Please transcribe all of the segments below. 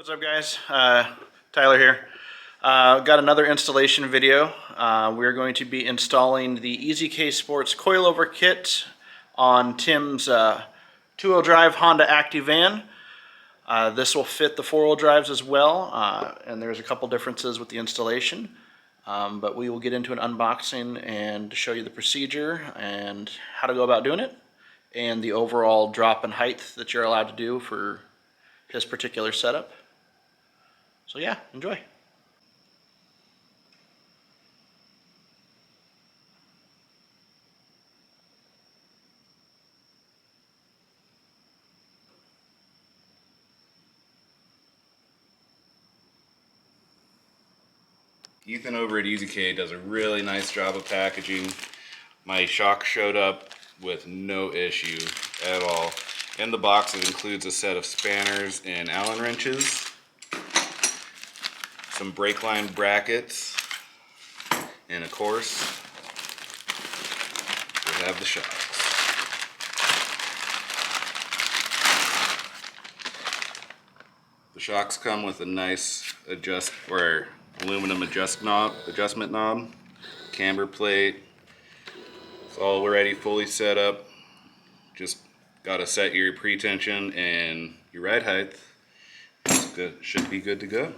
What's up, guys? Tyler here. Got another installation video. We're going to be installing the EZ Kei Sports coilover kit on Tim's two-wheel drive Honda Acty van. This will fit the four-wheel drives as well, and there's a couple differences with the installation. But we will get into an unboxing and show you the procedure and how to go about doing it, and the overall drop in height that you're allowed to do for his particular setup. So yeah, enjoy. Ethan over at EZ Kei does a really nice job of packaging. My shock showed up with no issue at all. In the box it includes a set of spanners and Allen wrenches, some brake line brackets, and of course we have the shocks. The shocks come with a nice aluminum adjustment knob, camber plate. It's all already fully set up. Just gotta set your pre-tension and your ride height. It's good. Should be good to go.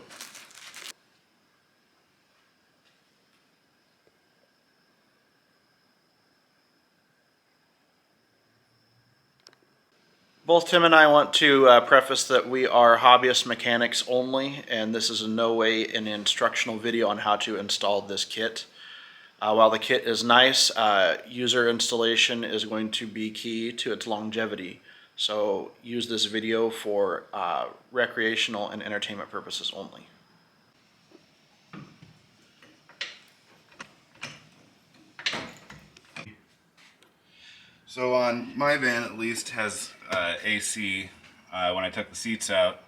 Both Tim and I want to preface that we are hobbyist mechanics only, and this is in no way an instructional video on how to install this kit. While the kit is nice, user installation is going to be key to its longevity. So use this video for recreational and entertainment purposes only. So on my van at least has AC. When I took the seats out,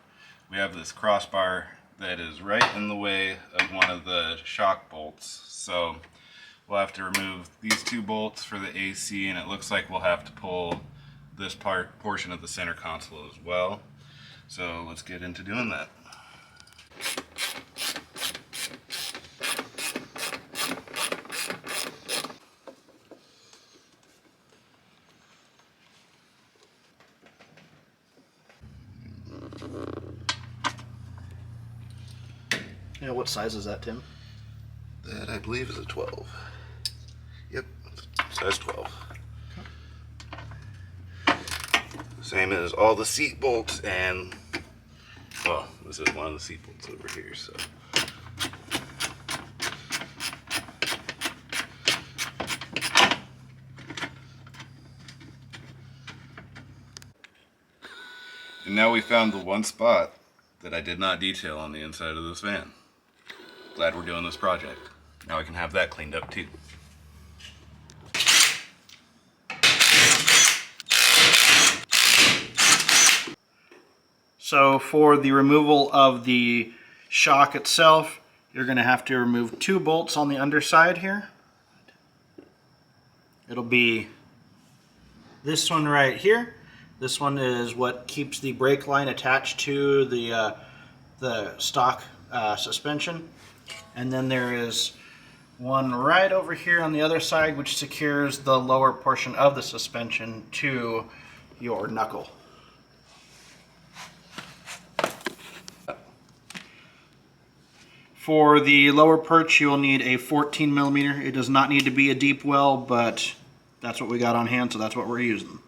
we have this crossbar that is right in the way of one of the shock bolts. So we'll have to remove these two bolts for the AC, and it looks like we'll have to pull this portion of the center console as well. So let's get into doing that. Yeah, what size is that, Tim? That I believe is a 12. Yep, size 12. Same as all the seat bolts, and well, this is one of the seat bolts over here, so. And now we found the one spot that I did not detail on the inside of this van. Glad we're doing this project. Now I can have that cleaned up too. So for the removal of the shock itself, you're going to have to remove two bolts on the underside here. It'll be this one right here. This one is what keeps the brake line attached to the stock suspension. And then there is one right over here on the other side which secures the lower portion of the suspension to your knuckle. For the lower perch, you'll need a 14 millimeter. It does not need to be a deep well, but that's what we got on hand, so that's what we're using.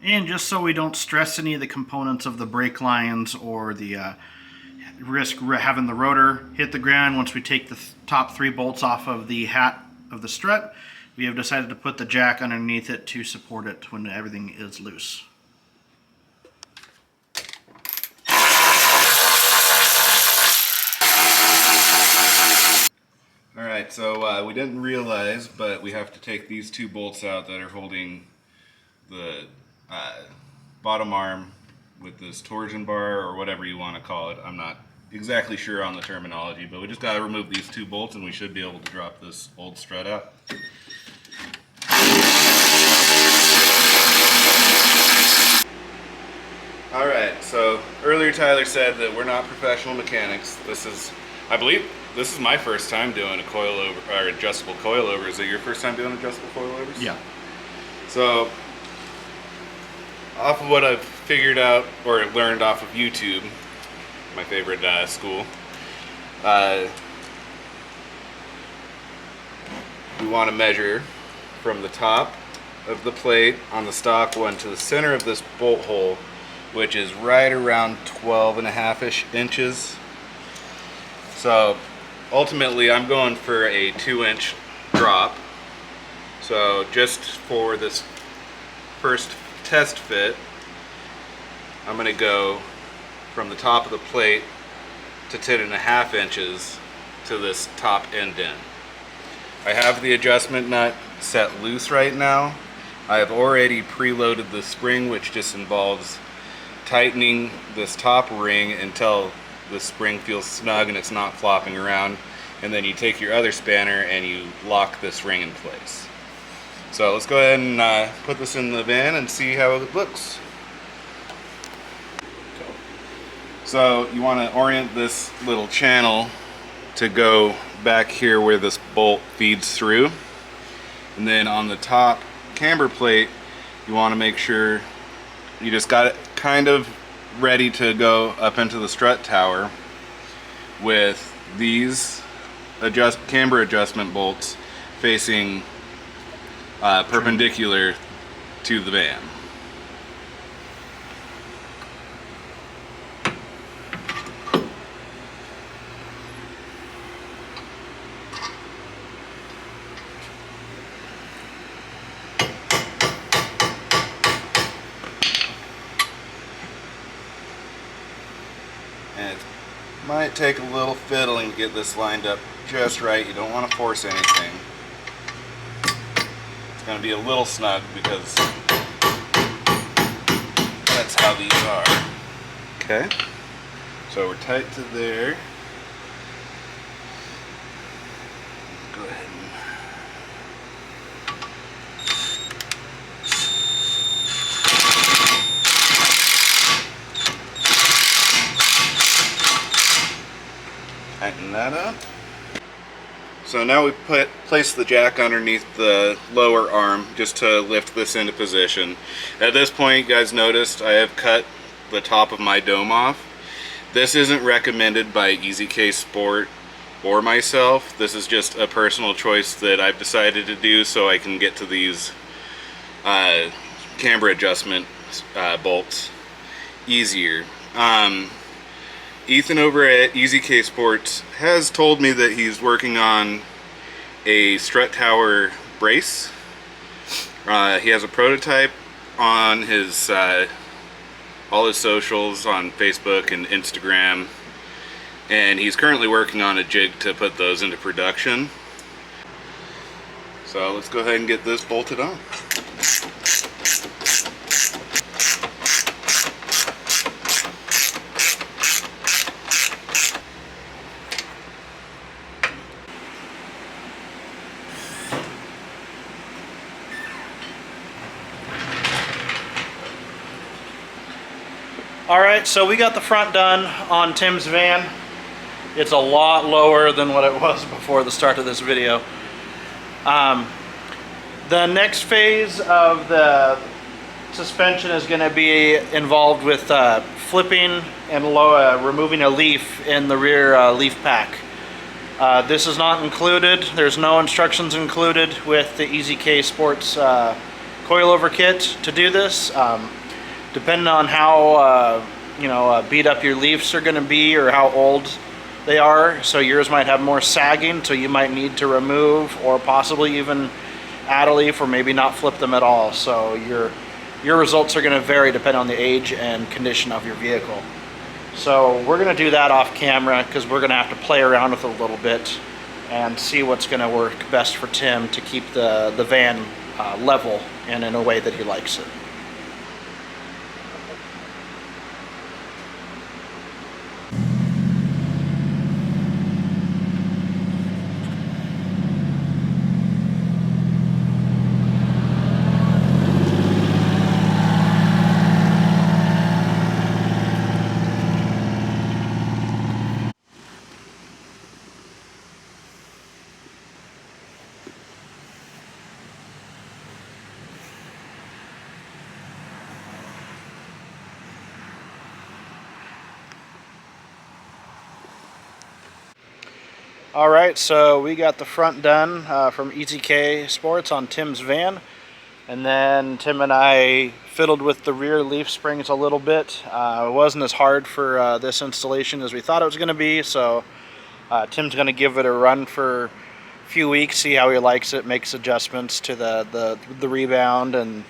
And just so we don't stress any of the components of the brake lines or the risk having the rotor hit the ground once we take the top three bolts off of the hat of the strut, we have decided to put the jack underneath it to support it when everything is loose. Alright, so we didn't realize, but we have to take these two bolts out that are holding the bottom arm with this torsion bar, or whatever you want to call it. I'm not exactly sure on the terminology, but we just got to remove these two bolts and we should be able to drop this old strut out. earlier Tyler said that we're not professional mechanics. I believe this is my first time doing a coilover or adjustable coilover. Is it your first time doing adjustable coilovers? Yeah. So, off of what I've figured out or learned off of YouTube, my favorite school, we want to measure from the top of the plate on the stock one to the center of this bolt hole, which is right around 12.5-ish inches. So ultimately I'm going for a 2-inch drop. So just for this first test fit, I'm going to go from the top of the plate to 10.5 inches to this top indent. I have the adjustment nut set loose right now. I have already preloaded the spring, which just involves tightening this top ring until the spring feels snug and it's not flopping around. And then you take your other spanner and you lock this ring in place. So let's go ahead and put this in the van and see how it looks. So you want to orient this little channel to go back here where this bolt feeds through. And then on the top camber plate, you want to make sure you just got it kind of ready to go up into the strut tower with these camber adjustment bolts facing perpendicular to the van. And it might take a little fiddling to get this lined up just right. You don't want to force anything. It's going to be a little snug because that's how these are. Okay, so we're tight to there. Go ahead and tighten that up. So now we place the jack underneath the lower arm just to lift this into position. At this point, you guys noticed I have cut the top of my dome off. This isn't recommended by EZ Kei Sport or myself. This is just a personal choice that I've decided to do so I can get to these camber adjustment bolts easier. Ethan over at EZ Kei Sports has told me that he's working on a strut tower brace. He has a prototype on his all his socials on Facebook and Instagram, and he's currently working on a jig to put those into production. So let's go ahead and get this bolted on. Alright, so we got the front done on Tim's van. It's a lot lower than what it was before the start of this video. The next phase of the suspension is going to be involved with flipping and removing a leaf in the rear leaf pack. This is not included. There's no instructions included with the EZ Kei Sports coilover kit to do this. Depending on how beat up your leaves are going to be or how old they are, so yours might have more sagging, so you might need to remove or possibly even add a leaf or maybe not flip them at all. So your results are going to vary depending on the age and condition of your vehicle. So we're going to do that off camera because we're going to have to play around with it a little bit and see what's going to work best for Tim to keep the van level and in a way that he likes it. All right, so we got the front done from EZ Kei Sports on Tim's van. And then Tim and I fiddled with the rear leaf springs a little bit. It wasn't as hard for this installation as we thought it was going to be, so Tim's going to give it a run for a few weeks, see how he likes it, makes adjustments to the rebound and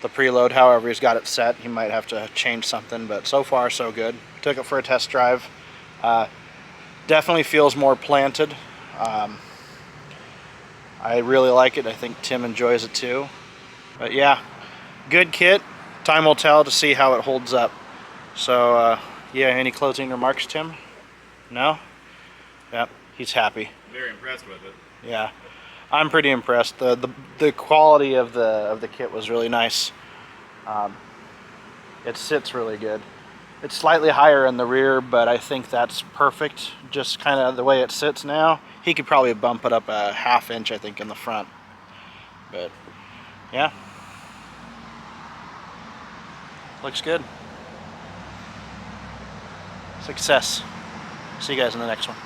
the preload, however he's got it set. He might have to change something, but so far so good. Took it for a test drive. Definitely feels more planted. I really like it. I think Tim enjoys it too. But yeah, good kit. Time will tell to see how it holds up. So yeah, any closing remarks, Tim? No? Yep, he's happy. Very impressed with it. Yeah, I'm pretty impressed. The quality of the kit was really nice. It sits really good. It's slightly higher in the rear, but I think that's perfect. Just kind of the way it sits now. He could probably bump it up a ½ inch, I think, in the front. But yeah, looks good. Success. See you guys in the next one.